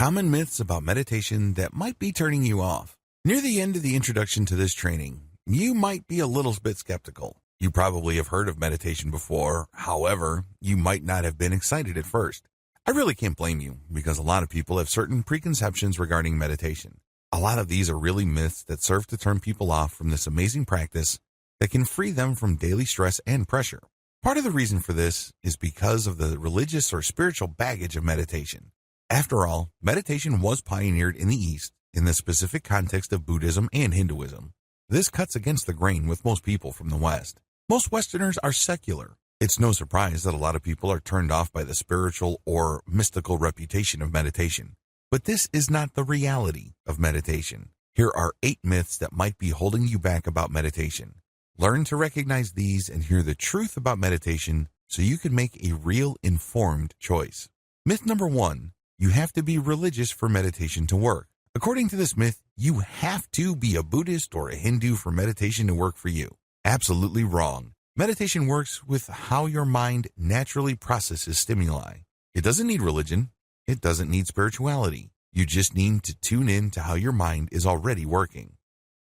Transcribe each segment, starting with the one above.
Common myths about meditation that might be turning you off. Near the end of the introduction to this training, you might be a little bit skeptical. You probably have heard of meditation before. However, you might not have been excited at first. I really can't blame you because a lot of people have certain preconceptions regarding meditation. A lot of these are really myths that serve to turn people off from this amazing practice that can free them from daily stress and pressure. Part of the reason for this is because of the religious or spiritual baggage of meditation. After all, meditation was pioneered in the East in the specific context of Buddhism and Hinduism. This cuts against the grain with most people from the West. Most Westerners are secular. It's no surprise that a lot of people are turned off by the spiritual or mystical reputation of meditation. But this is not the reality of meditation. Here are 8 myths that might be holding you back about meditation. Learn to recognize these and hear the truth about meditation so you can make a real informed choice. Myth number 1, you have to be religious for meditation to work. According to this myth, you have to be a Buddhist or a Hindu for meditation to work for you. Absolutely wrong. Meditation works with how your mind naturally processes stimuli. It doesn't need religion. It doesn't need spirituality. You just need to tune in to how your mind is already working.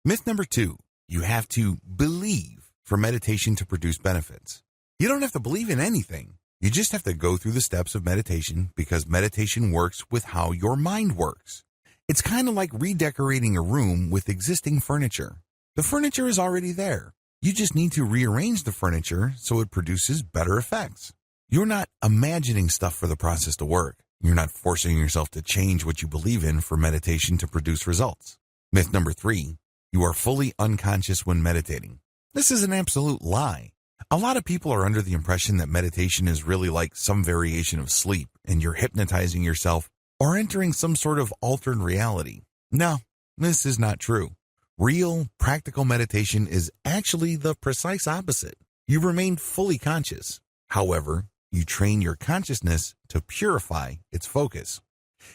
Myth number 2, you have to believe for meditation to produce benefits. You don't have to believe in anything. You just have to go through the steps of meditation because meditation works with how your mind works. It's kind of like redecorating a room with existing furniture. The furniture is already there. You just need to rearrange the furniture so it produces better effects. You're not imagining stuff for the process to work. You're not forcing yourself to change what you believe in for meditation to produce results. Myth number 3, you are fully unconscious when meditating. This is an absolute lie. A lot of people are under the impression that meditation is really like some variation of sleep and you're hypnotizing yourself or entering some sort of altered reality. No, this is not true. Real, practical meditation is actually the precise opposite. You remain fully conscious. However, you train your consciousness to purify its focus.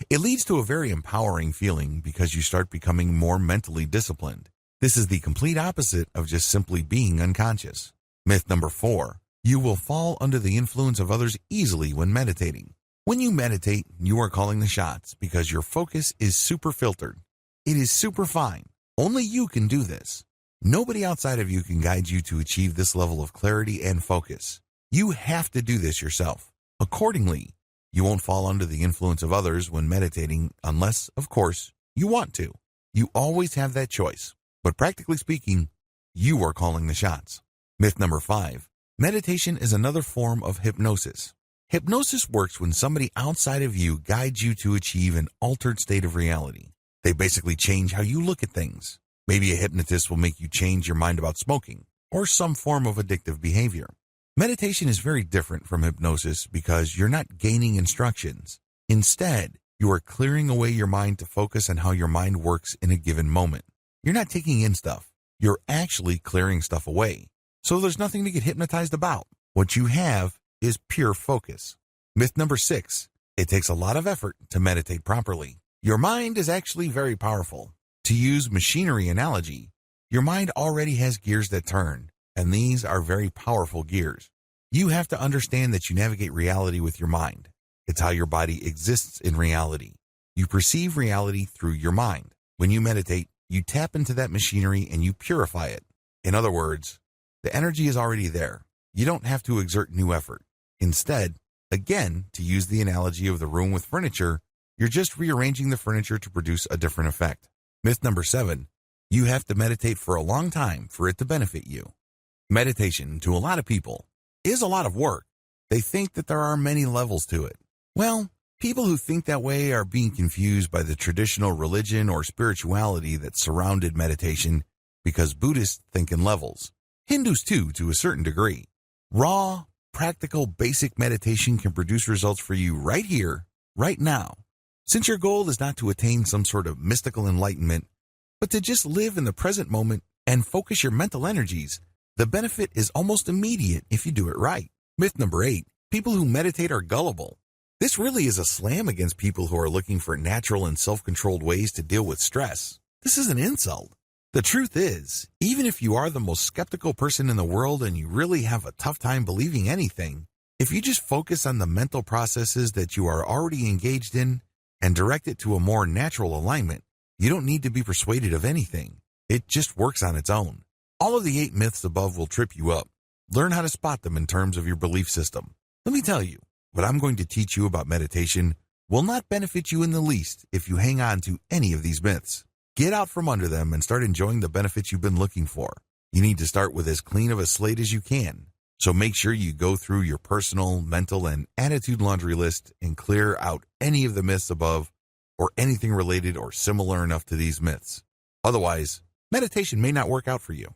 It leads to a very empowering feeling because you start becoming more mentally disciplined. This is the complete opposite of just simply being unconscious. Myth number 4, you will fall under the influence of others easily when meditating. When you meditate, you are calling the shots because your focus is super filtered. It is super fine. Only you can do this. Nobody outside of you can guide you to achieve this level of clarity and focus. You have to do this yourself. Accordingly, you won't fall under the influence of others when meditating unless, of course, you want to. You always have that choice. But practically speaking, you are calling the shots. Myth number 5, meditation is another form of hypnosis. Hypnosis works when somebody outside of you guides you to achieve an altered state of reality. They basically change how you look at things. Maybe a hypnotist will make you change your mind about smoking or some form of addictive behavior. Meditation is very different from hypnosis because you're not gaining instructions. Instead, you are clearing away your mind to focus on how your mind works in a given moment. You're not taking in stuff. You're actually clearing stuff away. So there's nothing to get hypnotized about. What you have is pure focus. Myth number 6, it takes a lot of effort to meditate properly. Your mind is actually very powerful. To use machinery analogy, your mind already has gears that turn, and these are very powerful gears. You have to understand that you navigate reality with your mind. It's how your body exists in reality. You perceive reality through your mind. When you meditate, you tap into that machinery and you purify it. In other words, the energy is already there. You don't have to exert new effort. Instead, again, to use the analogy of the room with furniture, you're just rearranging the furniture to produce a different effect. Myth number 7, you have to meditate for a long time for it to benefit you. Meditation, to a lot of people, is a lot of work. They think that there are many levels to it. Well, people who think that way are being confused by the traditional religion or spirituality that surrounded meditation because Buddhists think in levels. Hindus too, to a certain degree. Raw, practical, basic meditation can produce results for you right here, right now. Since your goal is not to attain some sort of mystical enlightenment, but to just live in the present moment and focus your mental energies, the benefit is almost immediate if you do it right. Myth number 8, people who meditate are gullible. This really is a slam against people who are looking for natural and self-controlled ways to deal with stress. This is an insult. The truth is, even if you are the most skeptical person in the world and you really have a tough time believing anything, if you just focus on the mental processes that you are already engaged in and direct it to a more natural alignment, you don't need to be persuaded of anything. It just works on its own. All of the 8 myths above will trip you up. Learn how to spot them in terms of your belief system. Let me tell you, what I'm going to teach you about meditation will not benefit you in the least if you hang on to any of these myths. Get out from under them and start enjoying the benefits you've been looking for. You need to start with as clean of a slate as you can. So make sure you go through your personal, mental, and attitude laundry list and clear out any of the myths above or anything related or similar enough to these myths. Otherwise, meditation may not work out for you.